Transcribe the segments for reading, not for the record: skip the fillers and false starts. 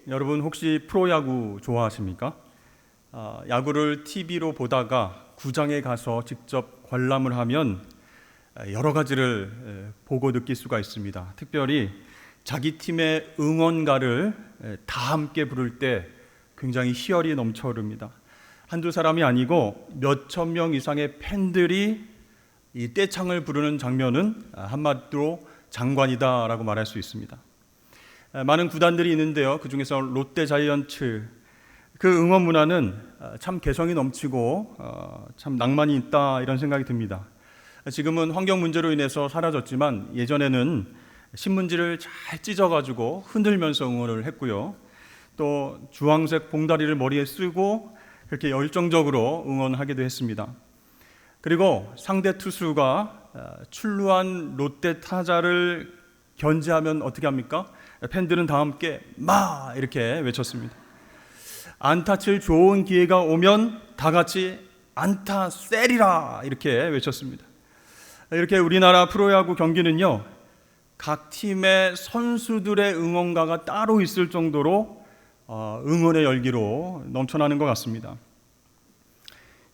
여러분 혹시 프로야구 좋아하십니까? 야구를 TV로 보다가 구장에 가서 직접 관람을 하면 여러 가지를 보고 느낄 수가 있습니다. 특별히 자기 팀의 응원가를 다 함께 부를 때 굉장히 희열이 넘쳐흐릅니다. 한두 사람이 아니고 몇천 명 이상의 팬들이 이 떼창을 부르는 장면은 한마디로 장관이다라고 말할 수 있습니다. 많은 구단들이 있는데요. 그 중에서 롯데 자이언츠, 그 응원 문화는 참 개성이 넘치고 참 낭만이 있다 이런 생각이 듭니다. 지금은 환경 문제로 인해서 사라졌지만 예전에는 신문지를 잘 찢어가지고 흔들면서 응원을 했고요. 또 주황색 봉다리를 머리에 쓰고 그렇게 열정적으로 응원하기도 했습니다. 그리고 상대 투수가 출루한 롯데 타자를 견제하면 어떻게 합니까? 팬들은 다 함께 마 이렇게 외쳤습니다. 안타 칠 좋은 기회가 오면 다 같이 안타 세리라 이렇게 외쳤습니다. 이렇게 우리나라 프로야구 경기는요, 각 팀의 선수들의 응원가가 따로 있을 정도로 응원의 열기로 넘쳐나는 것 같습니다.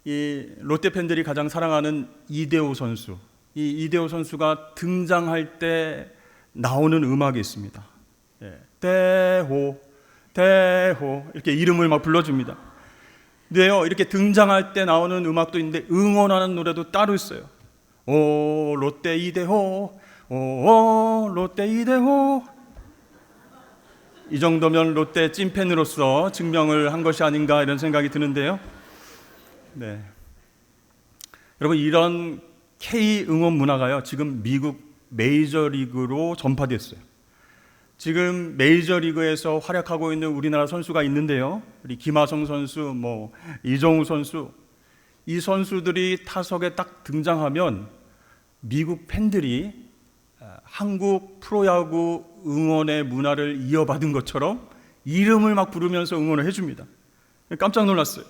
이 롯데 팬들이 가장 사랑하는 이대호 선수, 이 이대호 선수가 등장할 때 나오는 음악이 있습니다. 대호, 대호 이렇게 이름을 막 불러줍니다. 근데요, 이렇게 등장할 때 나오는 음악도 있는데 응원하는 노래도 따로 있어요. 오 롯데 이대호, 오 롯데 이대호. 이 정도면 롯데 찐팬으로서 증명을 한 것이 아닌가 이런 생각이 드는데요. 네, 여러분, 이런 K 응원 문화가요, 지금 미국 메이저리그로 전파됐어요. 지금 메이저리그에서 활약하고 있는 우리나라 선수가 있는데요. 우리 김하성 선수, 이정우 선수, 이 선수들이 타석에 딱 등장하면 미국 팬들이 한국 프로야구 응원의 문화를 이어받은 것처럼 이름을 막 부르면서 응원을 해줍니다. 깜짝 놀랐어요.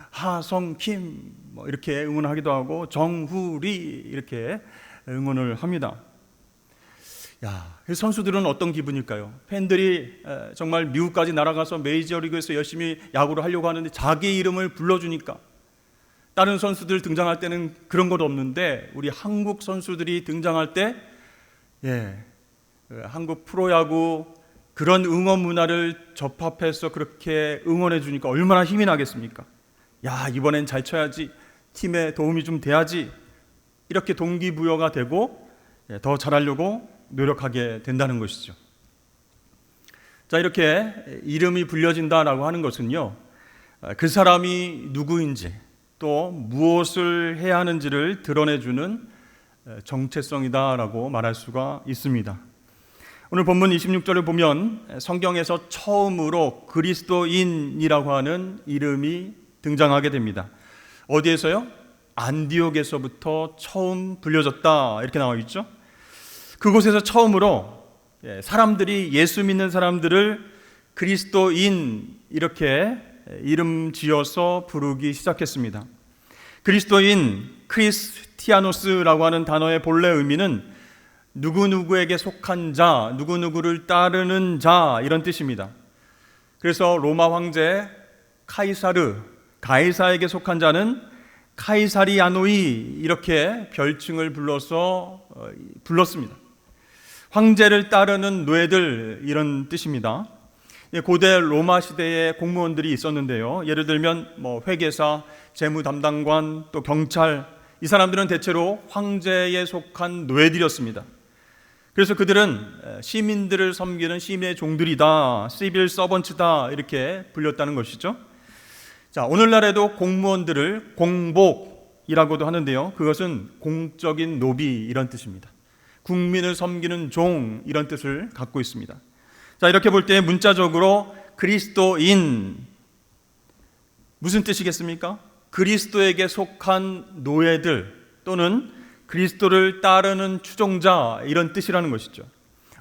하성, 김 이렇게 응원하기도 하고 정후리 이렇게 응원을 합니다. 선수들은 어떤 기분일까요? 팬들이 정말 미국까지 날아가서 메이저리그에서 열심히 야구를 하려고 하는데 자기 이름을 불러주니까, 다른 선수들 등장할 때는 그런 것 없는데 우리 한국 선수들이 등장할 때 한국 프로야구 그런 응원 문화를 접합해서 그렇게 응원해 주니까 얼마나 힘이 나겠습니까? 이번엔 잘 쳐야지, 팀에 도움이 좀 돼야지, 이렇게 동기부여가 되고 더 잘하려고 노력하게 된다는 것이죠. 자, 이렇게 이름이 불려진다라고 하는 것은요, 그 사람이 누구인지 또 무엇을 해야 하는지를 드러내주는 정체성이다라고 말할 수가 있습니다. 오늘 본문 26절을 보면 성경에서 처음으로 그리스도인이라고 하는 이름이 등장하게 됩니다. 어디에서요? 안디옥에서부터 처음 불려졌다 이렇게 나와 있죠. 그곳에서 처음으로 사람들이, 예수 믿는 사람들을 그리스도인 이렇게 이름 지어서 부르기 시작했습니다. 그리스도인, 크리스티아노스라고 하는 단어의 본래 의미는 누구누구에게 속한 자, 누구누구를 따르는 자 이런 뜻입니다. 그래서 로마 황제 가이사에게 속한 자는 카이사리아노이 이렇게 별칭을 불렀습니다. 황제를 따르는 노예들 이런 뜻입니다. 고대 로마 시대에 공무원들이 있었는데요. 예를 들면 회계사, 재무 담당관, 또 경찰, 이 사람들은 대체로 황제에 속한 노예들이었습니다. 그래서 그들은 시민들을 섬기는 시민의 종들이다, 시빌 서번츠다 이렇게 불렸다는 것이죠. 자, 오늘날에도 공무원들을 공복이라고도 하는데요. 그것은 공적인 노비 이런 뜻입니다. 국민을 섬기는 종 이런 뜻을 갖고 있습니다. 자, 이렇게 볼 때 문자적으로 그리스도인 무슨 뜻이겠습니까? 그리스도에게 속한 노예들 또는 그리스도를 따르는 추종자 이런 뜻이라는 것이죠.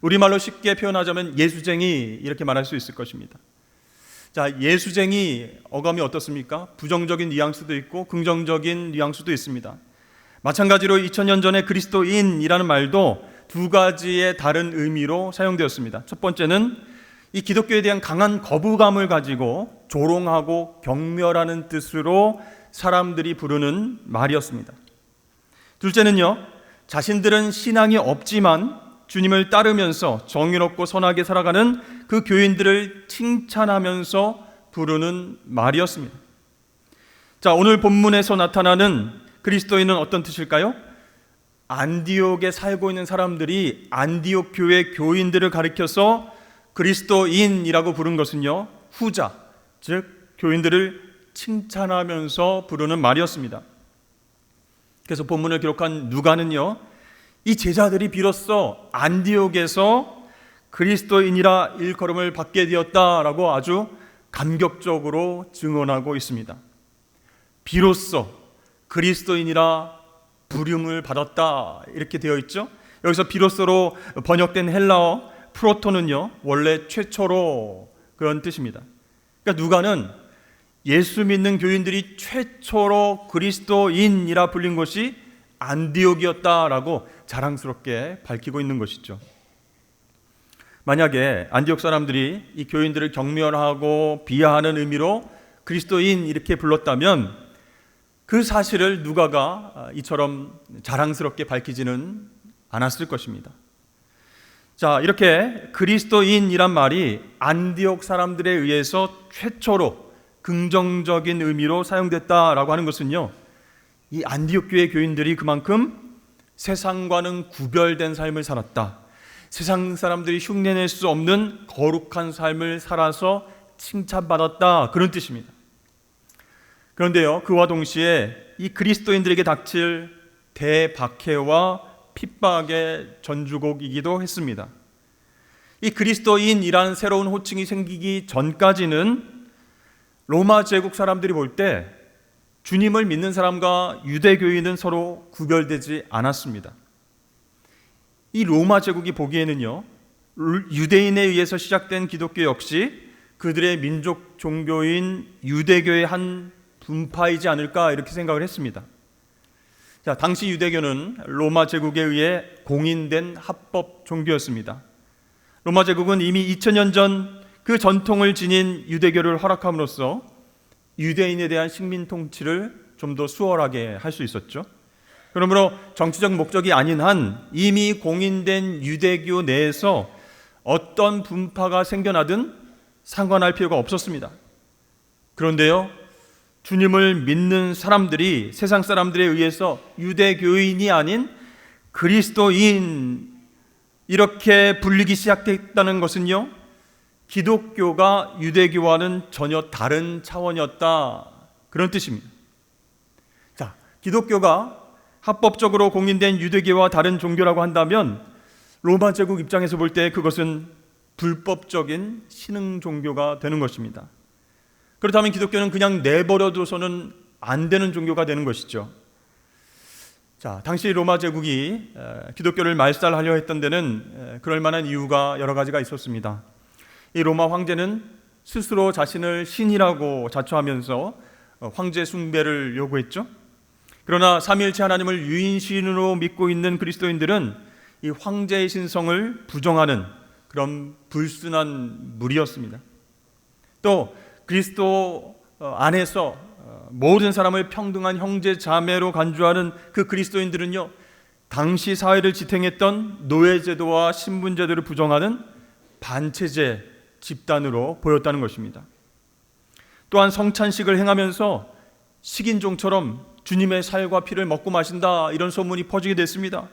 우리말로 쉽게 표현하자면 예수쟁이 이렇게 말할 수 있을 것입니다. 자, 예수쟁이 어감이 어떻습니까? 부정적인 뉘앙스도 있고 긍정적인 뉘앙스도 있습니다. 마찬가지로 2000년 전에 그리스도인이라는 말도 두 가지의 다른 의미로 사용되었습니다. 첫 번째는 이 기독교에 대한 강한 거부감을 가지고 조롱하고 경멸하는 뜻으로 사람들이 부르는 말이었습니다. 둘째는요, 자신들은 신앙이 없지만 주님을 따르면서 정의롭고 선하게 살아가는 그 교인들을 칭찬하면서 부르는 말이었습니다. 자, 오늘 본문에서 나타나는 그리스도인은 어떤 뜻일까요? 안디옥에 살고 있는 사람들이 안디옥 교회 교인들을 가리켜서 그리스도인이라고 부른 것은요, 후자, 즉 교인들을 칭찬하면서 부르는 말이었습니다. 그래서 본문을 기록한 누가는요, 이 제자들이 비로소 안디옥에서 그리스도인이라 일컬음을 받게 되었다라고 아주 감격적으로 증언하고 있습니다. 비로소 그리스도인이라 부름을 받았다, 이렇게 되어 있죠. 여기서 비로소로 번역된 헬라어 프로토는요, 원래 최초로 그런 뜻입니다. 그러니까 누가는 예수 믿는 교인들이 최초로 그리스도인이라 불린 곳이 안디옥이었다라고 자랑스럽게 밝히고 있는 것이죠. 만약에 안디옥 사람들이 이 교인들을 경멸하고 비하하는 의미로 그리스도인 이렇게 불렀다면 그 사실을 누가가 이처럼 자랑스럽게 밝히지는 않았을 것입니다. 자, 이렇게 그리스도인이란 말이 안디옥 사람들에 의해서 최초로 긍정적인 의미로 사용됐다라고 하는 것은요, 이 안디옥 교회 교인들이 그만큼 세상과는 구별된 삶을 살았다, 세상 사람들이 흉내낼 수 없는 거룩한 삶을 살아서 칭찬받았다, 그런 뜻입니다. 그런데요, 그와 동시에 이 그리스도인들에게 닥칠 대박해와 핍박의 전주곡이기도 했습니다. 이 그리스도인이라는 새로운 호칭이 생기기 전까지는 로마 제국 사람들이 볼 때 주님을 믿는 사람과 유대교인은 서로 구별되지 않았습니다. 이 로마 제국이 보기에는요, 유대인에 의해서 시작된 기독교 역시 그들의 민족 종교인 유대교의 한 분파이지 않을까, 이렇게 생각을 했습니다. 자, 당시 유대교는 로마 제국에 의해 공인된 합법 종교였습니다. 로마 제국은 이미 2000년 전 그 전통을 지닌 유대교를 허락함으로써 유대인에 대한 식민 통치를 좀 더 수월하게 할 수 있었죠. 그러므로 정치적 목적이 아닌 한 이미 공인된 유대교 내에서 어떤 분파가 생겨나든 상관할 필요가 없었습니다. 그런데요, 주님을 믿는 사람들이 세상 사람들에 의해서 유대교인이 아닌 그리스도인 이렇게 불리기 시작했다는 것은요, 기독교가 유대교와는 전혀 다른 차원이었다, 그런 뜻입니다. 자, 기독교가 합법적으로 공인된 유대교와 다른 종교라고 한다면 로마 제국 입장에서 볼 때 그것은 불법적인 신흥 종교가 되는 것입니다. 그렇다면 기독교는 그냥 내버려둬서는 안 되는 종교가 되는 것이죠. 자, 당시 로마 제국이 기독교를 말살하려 했던 데는 그럴 만한 이유가 여러 가지가 있었습니다. 이 로마 황제는 스스로 자신을 신이라고 자처하면서 황제 숭배를 요구했죠. 그러나 삼위일체 하나님을 유일신으로 믿고 있는 그리스도인들은 이 황제의 신성을 부정하는 그런 불순한 무리였습니다. 또 그리스도 안에서 모든 사람을 평등한 형제 자매로 간주하는 그 그리스도인들은요, 당시 사회를 지탱했던 노예제도와 신분제도를 부정하는 반체제 집단으로 보였다는 것입니다. 또한 성찬식을 행하면서 식인종처럼 주님의 살과 피를 먹고 마신다, 이런 소문이 퍼지게 됐습니다.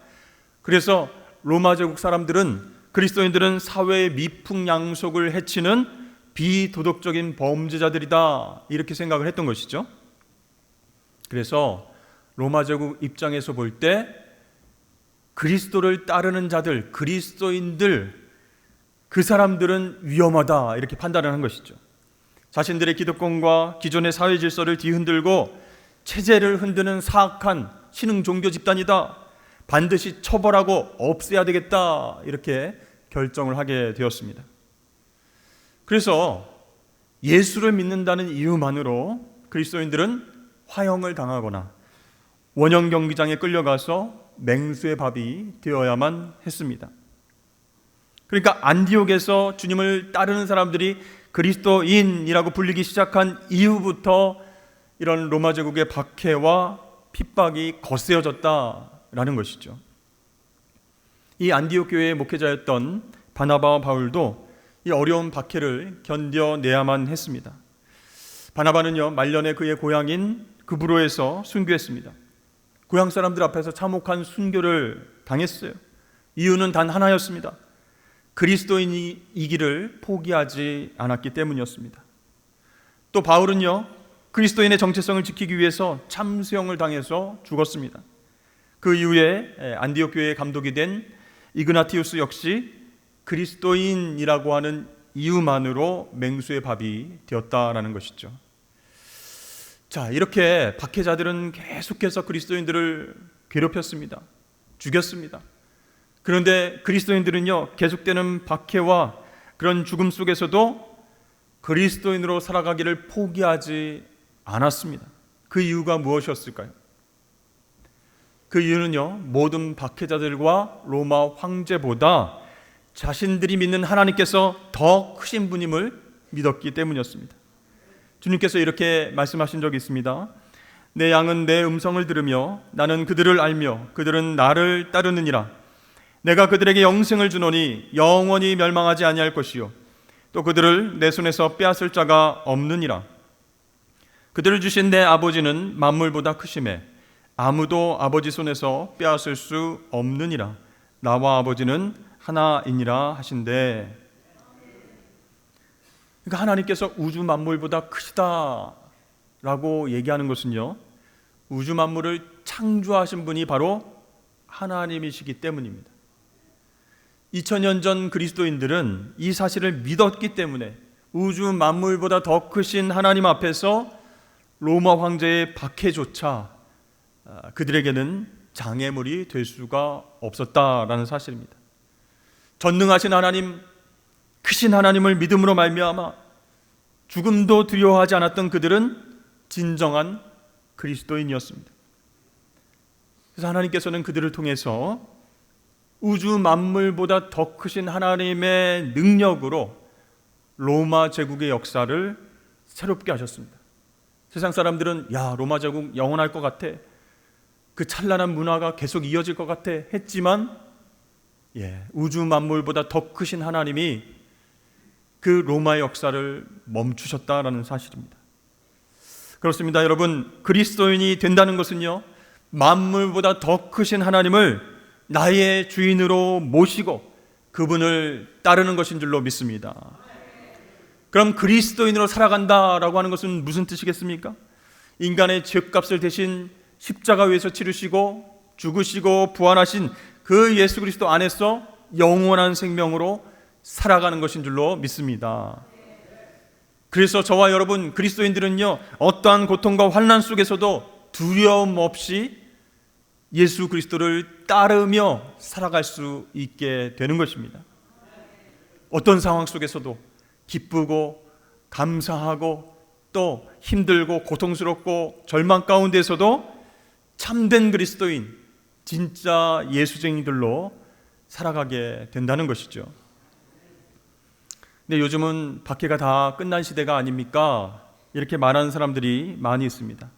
그래서 로마 제국 사람들은 그리스도인들은 사회의 미풍양속을 해치는 비도덕적인 범죄자들이다, 이렇게 생각을 했던 것이죠. 그래서 로마 제국 입장에서 볼 때 그리스도를 따르는 자들, 그리스도인들, 그 사람들은 위험하다, 이렇게 판단을 한 것이죠. 자신들의 기득권과 기존의 사회 질서를 뒤흔들고 체제를 흔드는 사악한 신흥 종교 집단이다, 반드시 처벌하고 없애야 되겠다, 이렇게 결정을 하게 되었습니다. 그래서 예수를 믿는다는 이유만으로 그리스도인들은 화형을 당하거나 원형 경기장에 끌려가서 맹수의 밥이 되어야만 했습니다. 그러니까 안디옥에서 주님을 따르는 사람들이 그리스도인이라고 불리기 시작한 이후부터 이런 로마 제국의 박해와 핍박이 거세어졌다라는 것이죠. 이 안디옥 교회의 목회자였던 바나바와 바울도 이 어려운 박해를 견뎌내야만 했습니다. 바나바는요, 말년에 그의 고향인 그브로에서 순교했습니다. 고향 사람들 앞에서 참혹한 순교를 당했어요. 이유는 단 하나였습니다. 그리스도인이기를 포기하지 않았기 때문이었습니다. 또 바울은요, 그리스도인의 정체성을 지키기 위해서 참수형을 당해서 죽었습니다. 그 이후에 안디옥 교회의 감독이 된 이그나티우스 역시 그리스도인이라고 하는 이유만으로 맹수의 밥이 되었다라는 것이죠. 자, 이렇게 박해자들은 계속해서 그리스도인들을 괴롭혔습니다. 죽였습니다. 그런데 그리스도인들은요, 계속되는 박해와 그런 죽음 속에서도 그리스도인으로 살아가기를 포기하지 않았습니다. 그 이유가 무엇이었을까요? 그 이유는요, 모든 박해자들과 로마 황제보다 자신들이 믿는 하나님께서 더 크신 분임을 믿었기 때문이었습니다. 주님께서 이렇게 말씀하신 적이 있습니다. 내 양은 내 음성을 들으며 나는 그들을 알며 그들은 나를 따르느니라. 내가 그들에게 영생을 주노니 영원히 멸망하지 아니할 것이요 또 그들을 내 손에서 빼앗을 자가 없느니라. 그들을 주신 내 아버지는 만물보다 크심에 아무도 아버지 손에서 빼앗을 수 없느니라. 나와 아버지는 하나이니라 하신대. 그러니까 하나님께서 우주 만물보다 크시다라고 얘기하는 것은요, 우주 만물을 창조하신 분이 바로 하나님이시기 때문입니다. 2000년 전 그리스도인들은 이 사실을 믿었기 때문에 우주 만물보다 더 크신 하나님 앞에서 로마 황제의 박해조차 그들에게는 장애물이 될 수가 없었다라는 사실입니다. 전능하신 하나님, 크신 하나님을 믿음으로 말미암아 죽음도 두려워하지 않았던 그들은 진정한 그리스도인이었습니다. 그래서 하나님께서는 그들을 통해서 우주 만물보다 더 크신 하나님의 능력으로 로마 제국의 역사를 새롭게 하셨습니다. 세상 사람들은 야, 로마 제국 영원할 것 같아, 그 찬란한 문화가 계속 이어질 것 같아 했지만 우주 만물보다 더 크신 하나님이 그 로마의 역사를 멈추셨다라는 사실입니다. 그렇습니다. 여러분, 그리스도인이 된다는 것은요, 만물보다 더 크신 하나님을 나의 주인으로 모시고 그분을 따르는 것인 줄로 믿습니다. 그럼 그리스도인으로 살아간다라고 하는 것은 무슨 뜻이겠습니까? 인간의 죄값을 대신 십자가 위에서 치르시고 죽으시고 부활하신 그 예수 그리스도 안에서 영원한 생명으로 살아가는 것인 줄로 믿습니다. 그래서 저와 여러분 그리스도인들은요, 어떠한 고통과 환난 속에서도 두려움 없이 예수 그리스도를 따르며 살아갈 수 있게 되는 것입니다. 어떤 상황 속에서도 기쁘고 감사하고 또 힘들고 고통스럽고 절망 가운데서도 참된 그리스도인, 진짜 예수쟁이들로 살아가게 된다는 것이죠. 근데 요즘은 박해가 다 끝난 시대가 아닙니까? 이렇게 말하는 사람들이 많이 있습니다.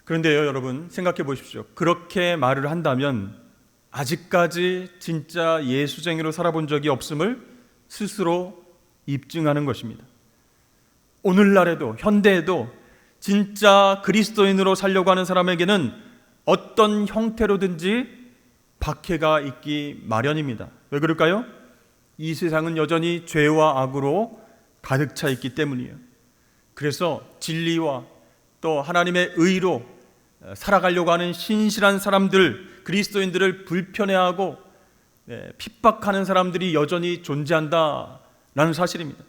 그런데요, 여러분 생각해 보십시오. 그렇게 말을 한다면 아직까지 진짜 예수쟁이로 살아본 적이 없음을 스스로 입증하는 것입니다. 오늘날에도, 현대에도 진짜 그리스도인으로 살려고 하는 사람에게는 어떤 형태로든지 박해가 있기 마련입니다. 왜 그럴까요? 이 세상은 여전히 죄와 악으로 가득 차 있기 때문이에요. 그래서 진리와 또 하나님의 의로 살아가려고 하는 신실한 사람들, 그리스도인들을 불편해하고 핍박하는 사람들이 여전히 존재한다라는 사실입니다.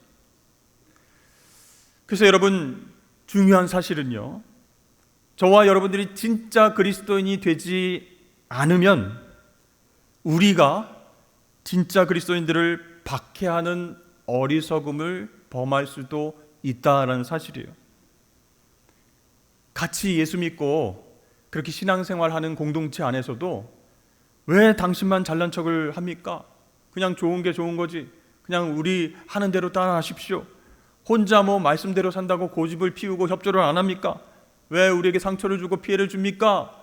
그래서 여러분, 중요한 사실은요, 저와 여러분들이 진짜 그리스도인이 되지 않으면 우리가 진짜 그리스도인들을 박해하는 어리석음을 범할 수도 있다라는 사실이에요. 같이 예수 믿고 그렇게 신앙생활하는 공동체 안에서도 왜 당신만 잘난 척을 합니까? 그냥 좋은 게 좋은 거지. 그냥 우리 하는 대로 따라하십시오. 혼자 말씀대로 산다고 고집을 피우고 협조를 안 합니까? 왜 우리에게 상처를 주고 피해를 줍니까?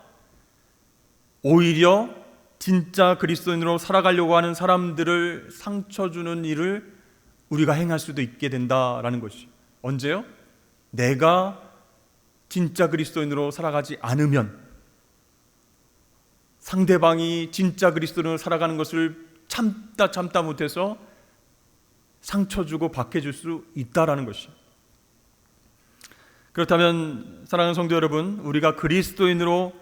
오히려 진짜 그리스도인으로 살아가려고 하는 사람들을 상처 주는 일을 우리가 행할 수도 있게 된다라는 것이죠. 언제요? 내가 진짜 그리스도인으로 살아가지 않으면, 상대방이 진짜 그리스도인으로 살아가는 것을 참다 못해서 상처 주고 박해줄 수 있다라는 것이죠. 그렇다면 사랑하는 성도 여러분, 우리가 그리스도인으로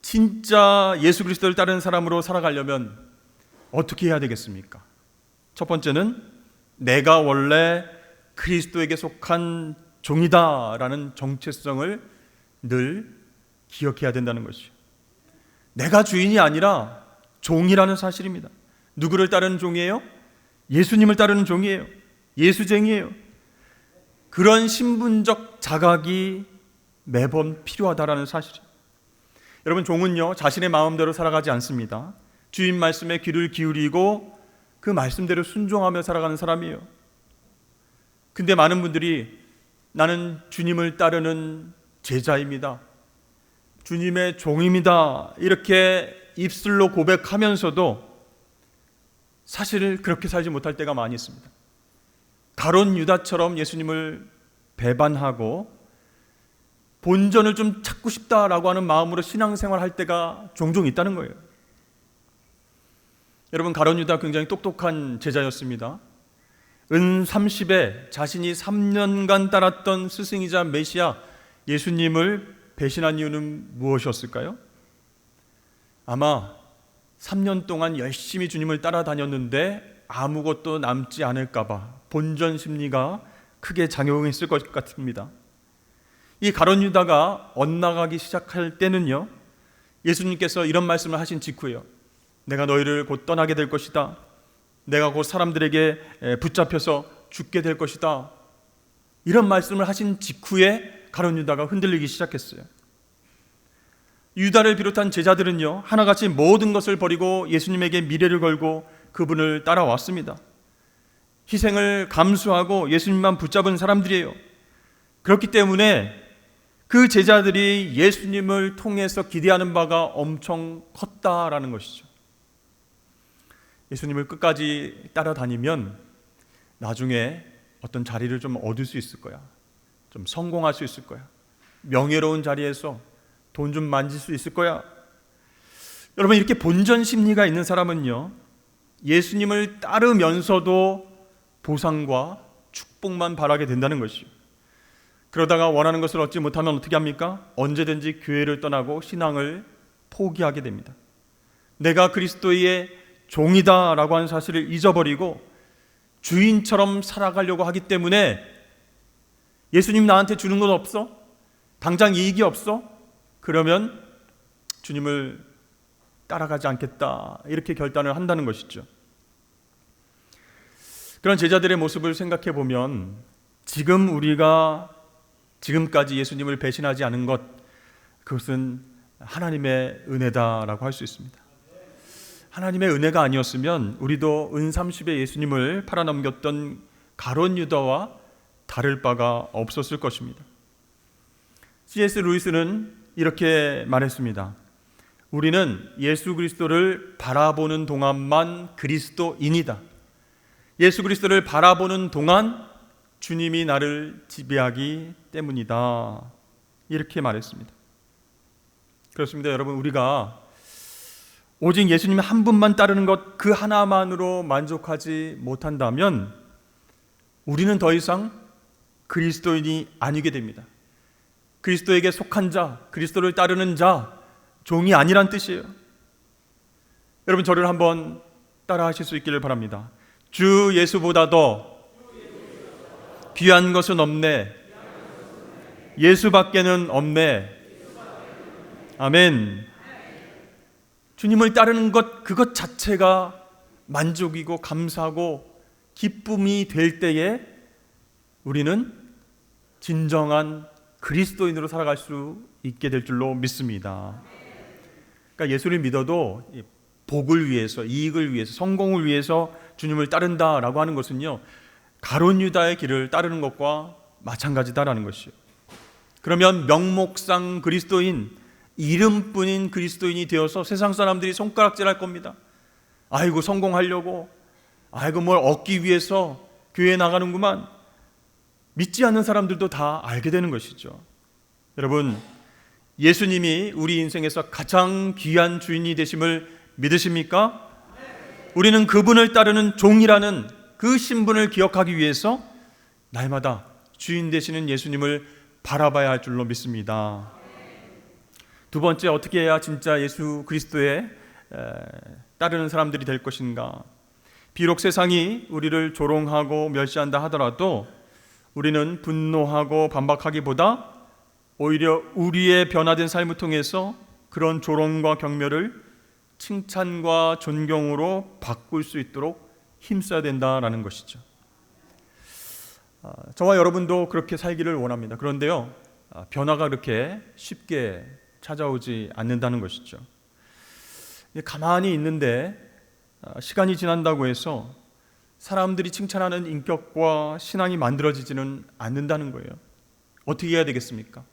진짜 예수 그리스도를 따르는 사람으로 살아가려면 어떻게 해야 되겠습니까? 첫 번째는 내가 원래 그리스도에게 속한 종이다라는 정체성을 늘 기억해야 된다는 것이죠. 내가 주인이 아니라 종이라는 사실입니다. 누구를 따르는 종이에요? 예수님을 따르는 종이에요. 예수쟁이에요. 그런 신분적 자각이 매번 필요하다라는 사실이에요. 여러분, 종은요 자신의 마음대로 살아가지 않습니다. 주인 말씀에 귀를 기울이고 그 말씀대로 순종하며 살아가는 사람이에요. 근데 많은 분들이 나는 주님을 따르는 제자입니다, 주님의 종입니다, 이렇게 입술로 고백하면서도 사실 그렇게 살지 못할 때가 많이 있습니다. 가룟 유다처럼 예수님을 배반하고 본전을 좀 찾고 싶다라고 하는 마음으로 신앙생활 할 때가 종종 있다는 거예요. 여러분, 가룟 유다 굉장히 똑똑한 제자였습니다. 은 30에 자신이 3년간 따랐던 스승이자 메시아 예수님을 배신한 이유는 무엇이었을까요? 아마 3년 동안 열심히 주님을 따라다녔는데 아무것도 남지 않을까봐 본전 심리가 크게 작용했을 것 같습니다. 이 가룟 유다가 엇나가기 시작할 때는요, 예수님께서 이런 말씀을 하신 직후에요. 내가 너희를 곧 떠나게 될 것이다. 내가 곧 사람들에게 붙잡혀서 죽게 될 것이다. 이런 말씀을 하신 직후에 가룟 유다가 흔들리기 시작했어요. 유다를 비롯한 제자들은요, 하나같이 모든 것을 버리고 예수님에게 미래를 걸고 그분을 따라왔습니다. 희생을 감수하고 예수님만 붙잡은 사람들이에요. 그렇기 때문에 그 제자들이 예수님을 통해서 기대하는 바가 엄청 컸다라는 것이죠. 예수님을 끝까지 따라다니면 나중에 어떤 자리를 좀 얻을 수 있을 거야, 좀 성공할 수 있을 거야, 명예로운 자리에서 돈 좀 만질 수 있을 거야. 여러분, 이렇게 본전 심리가 있는 사람은요, 예수님을 따르면서도 보상과 축복만 바라게 된다는 것이죠. 그러다가 원하는 것을 얻지 못하면 어떻게 합니까? 언제든지 교회를 떠나고 신앙을 포기하게 됩니다. 내가 그리스도의 종이다라고 하는 사실을 잊어버리고 주인처럼 살아가려고 하기 때문에 예수님 나한테 주는 건 없어? 당장 이익이 없어? 그러면 주님을 따라가지 않겠다, 이렇게 결단을 한다는 것이죠. 그런 제자들의 모습을 생각해 보면 지금 우리가 지금까지 예수님을 배신하지 않은 것, 그것은 하나님의 은혜다라고 할 수 있습니다. 하나님의 은혜가 아니었으면 우리도 은 30에 예수님을 팔아넘겼던 가룟 유다와 다를 바가 없었을 것입니다. C.S. 루이스는 이렇게 말했습니다. 우리는 예수 그리스도를 바라보는 동안만 그리스도인이다. 예수 그리스도를 바라보는 동안 주님이 나를 지배하기 때문이다, 이렇게 말했습니다. 그렇습니다. 여러분, 우리가 오직 예수님 한 분만 따르는 것 그 하나만으로 만족하지 못한다면 우리는 더 이상 그리스도인이 아니게 됩니다. 그리스도에게 속한 자, 그리스도를 따르는 자, 종이 아니란 뜻이에요. 여러분, 저를 한번 따라 하실 수 있기를 바랍니다. 주 예수보다 더 귀한 것은 없네. 예수밖에는 없네. 아멘. 주님을 따르는 것, 그것 자체가 만족이고 감사하고 기쁨이 될 때에 우리는 진정한 그리스도인으로 살아갈 수 있게 될 줄로 믿습니다. 그러니까 예수를 믿어도 복을 위해서, 이익을 위해서, 성공을 위해서 주님을 따른다라고 하는 것은요, 가룟 유다의 길을 따르는 것과 마찬가지다라는 것이요. 그러면 명목상 그리스도인, 이름뿐인 그리스도인이 되어서 세상 사람들이 손가락질할 겁니다. 아이고 성공하려고, 아이고 뭘 얻기 위해서 교회에 나가는구만. 믿지 않는 사람들도 다 알게 되는 것이죠. 여러분, 예수님이 우리 인생에서 가장 귀한 주인이 되심을 믿으십니까? 우리는 그분을 따르는 종이라는 그 신분을 기억하기 위해서 날마다 주인 되시는 예수님을 바라봐야 할 줄로 믿습니다. 두 번째, 어떻게 해야 진짜 예수 그리스도에 따르는 사람들이 될 것인가? 비록 세상이 우리를 조롱하고 멸시한다 하더라도 우리는 분노하고 반박하기보다 오히려 우리의 변화된 삶을 통해서 그런 조롱과 경멸을 칭찬과 존경으로 바꿀 수 있도록 힘써야 된다라는 것이죠. 저와 여러분도 그렇게 살기를 원합니다. 그런데요, 변화가 그렇게 쉽게 찾아오지 않는다는 것이죠. 가만히 있는데 시간이 지난다고 해서 사람들이 칭찬하는 인격과 신앙이 만들어지지는 않는다는 거예요. 어떻게 해야 되겠습니까?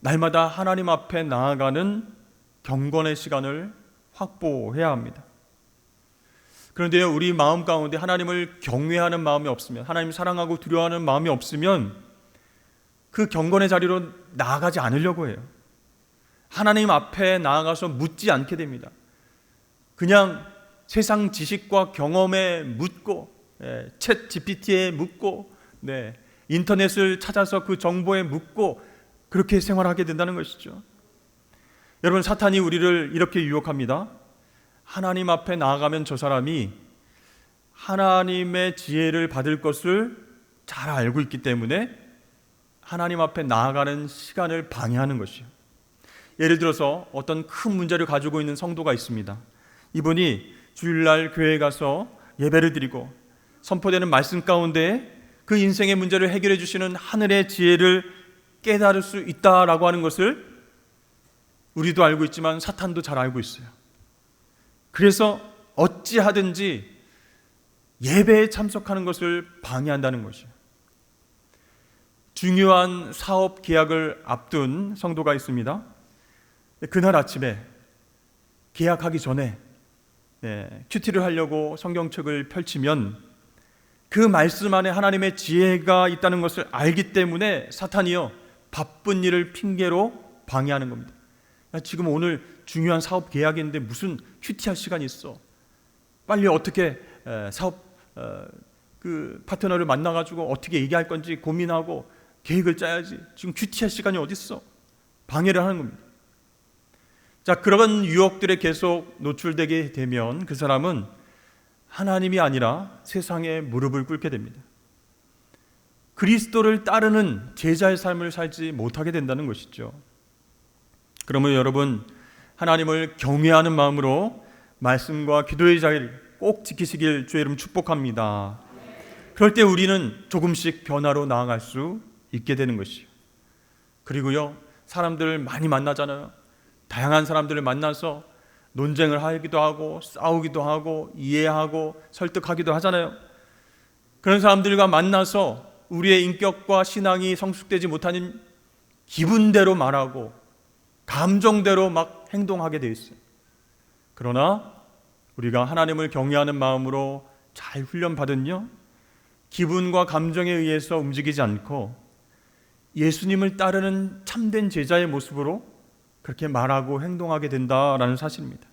날마다 하나님 앞에 나아가는 경건의 시간을 확보해야 합니다. 그런데요, 우리 마음 가운데 하나님을 경외하는 마음이 없으면, 하나님을 사랑하고 두려워하는 마음이 없으면 그 경건의 자리로 나아가지 않으려고 해요. 하나님 앞에 나아가서 묻지 않게 됩니다. 그냥 세상 지식과 경험에 묻고, 챗 GPT에 묻고, 인터넷을 찾아서 그 정보에 묻고 그렇게 생활하게 된다는 것이죠. 여러분, 사탄이 우리를 이렇게 유혹합니다. 하나님 앞에 나아가면 저 사람이 하나님의 지혜를 받을 것을 잘 알고 있기 때문에 하나님 앞에 나아가는 시간을 방해하는 것이요. 예를 들어서 어떤 큰 문제를 가지고 있는 성도가 있습니다. 이분이 주일날 교회에 가서 예배를 드리고 선포되는 말씀 가운데 그 인생의 문제를 해결해 주시는 하늘의 지혜를 깨달을 수 있다라고 하는 것을 우리도 알고 있지만 사탄도 잘 알고 있어요. 그래서 어찌하든지 예배에 참석하는 것을 방해한다는 것이에요. 중요한 사업 계약을 앞둔 성도가 있습니다. 그날 아침에 계약하기 전에 큐티를 하려고 성경책을 펼치면 그 말씀 안에 하나님의 지혜가 있다는 것을 알기 때문에 사탄이요, 바쁜 일을 핑계로 방해하는 겁니다. 지금 오늘 중요한 사업 계약인데 무슨 큐티할 시간이 있어? 빨리 어떻게 사업 그 파트너를 만나가지고 어떻게 얘기할 건지 고민하고 계획을 짜야지. 지금 큐티할 시간이 어디 있어? 방해를 하는 겁니다. 자, 그런 유혹들에 계속 노출되게 되면 그 사람은 하나님이 아니라 세상에 무릎을 꿇게 됩니다. 그리스도를 따르는 제자의 삶을 살지 못하게 된다는 것이죠. 그러면 여러분, 하나님을 경외하는 마음으로 말씀과 기도의 자리를 꼭 지키시길 주의 이름 축복합니다. 그럴 때 우리는 조금씩 변화로 나아갈 수 있게 되는 것이요. 그리고요, 사람들을 많이 만나잖아요. 다양한 사람들을 만나서 논쟁을 하기도 하고 싸우기도 하고 이해하고 설득하기도 하잖아요. 그런 사람들과 만나서 우리의 인격과 신앙이 성숙되지 못하는 기분대로 말하고 감정대로 막 행동하게 돼 있어요. 그러나 우리가 하나님을 경외하는 마음으로 잘 훈련받은요, 기분과 감정에 의해서 움직이지 않고 예수님을 따르는 참된 제자의 모습으로 그렇게 말하고 행동하게 된다라는 사실입니다.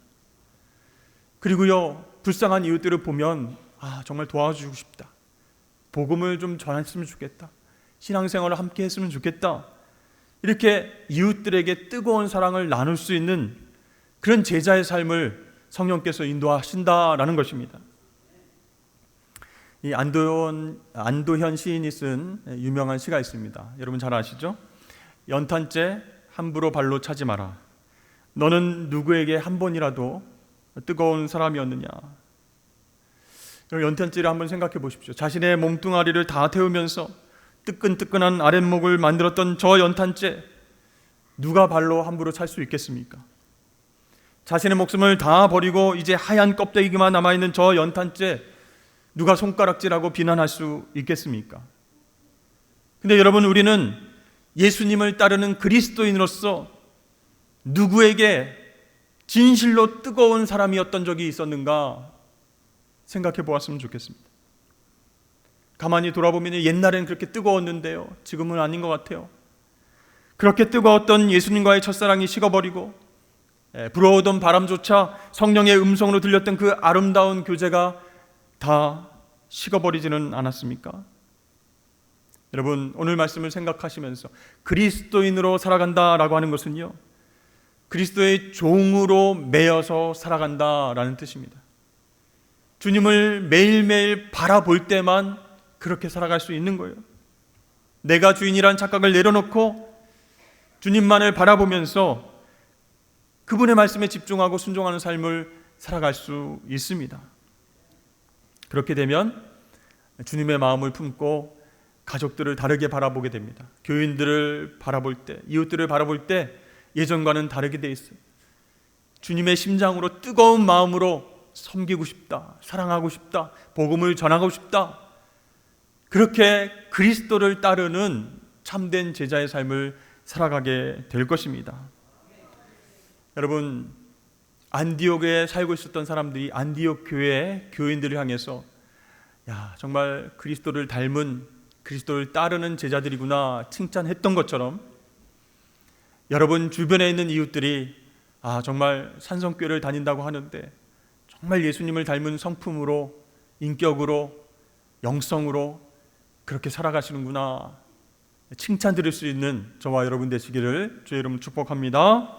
그리고요, 불쌍한 이웃들을 보면 정말 도와주고 싶다. 복음을 좀 전했으면 좋겠다. 신앙생활을 함께 했으면 좋겠다. 이렇게 이웃들에게 뜨거운 사랑을 나눌 수 있는 그런 제자의 삶을 성령께서 인도하신다라는 것입니다. 이 안도현 시인이 쓴 유명한 시가 있습니다. 여러분 잘 아시죠? 연탄재 함부로 발로 차지 마라. 너는 누구에게 한 번이라도 뜨거운 사람이었느냐. 연탄재를 한번 생각해 보십시오. 자신의 몸뚱아리를 다 태우면서 뜨끈뜨끈한 아랫목을 만들었던 저 연탄재, 누가 발로 함부로 찰 수 있겠습니까? 자신의 목숨을 다 버리고 이제 하얀 껍데기만 남아있는 저 연탄재 누가 손가락질하고 비난할 수 있겠습니까? 근데 여러분, 우리는 예수님을 따르는 그리스도인으로서 누구에게 진실로 뜨거운 사람이었던 적이 있었는가 생각해 보았으면 좋겠습니다. 가만히 돌아보면 옛날엔 그렇게 뜨거웠는데요, 지금은 아닌 것 같아요. 그렇게 뜨거웠던 예수님과의 첫사랑이 식어버리고 불어오던 바람조차 성령의 음성으로 들렸던 그 아름다운 교제가 다 식어버리지는 않았습니까? 여러분, 오늘 말씀을 생각하시면서 그리스도인으로 살아간다라고 하는 것은요, 그리스도의 종으로 매여서 살아간다라는 뜻입니다. 주님을 매일매일 바라볼 때만 그렇게 살아갈 수 있는 거예요. 내가 주인이란 착각을 내려놓고 주님만을 바라보면서 그분의 말씀에 집중하고 순종하는 삶을 살아갈 수 있습니다. 그렇게 되면 주님의 마음을 품고 가족들을 다르게 바라보게 됩니다. 교인들을 바라볼 때, 이웃들을 바라볼 때 예전과는 다르게 돼 있어요. 주님의 심장으로 뜨거운 마음으로 섬기고 싶다, 사랑하고 싶다, 복음을 전하고 싶다, 그렇게 그리스도를 따르는 참된 제자의 삶을 살아가게 될 것입니다. 여러분, 안디옥에 살고 있었던 사람들이 안디옥 교회 교인들을 향해서 정말 그리스도를 닮은, 그리스도를 따르는 제자들이구나 칭찬했던 것처럼 여러분 주변에 있는 이웃들이 정말 산성교회를 다닌다고 하는데 정말 예수님을 닮은 성품으로, 인격으로, 영성으로 그렇게 살아가시는구나 칭찬 드릴 수 있는 저와 여러분 되시기를 주의 이름으로 축복합니다.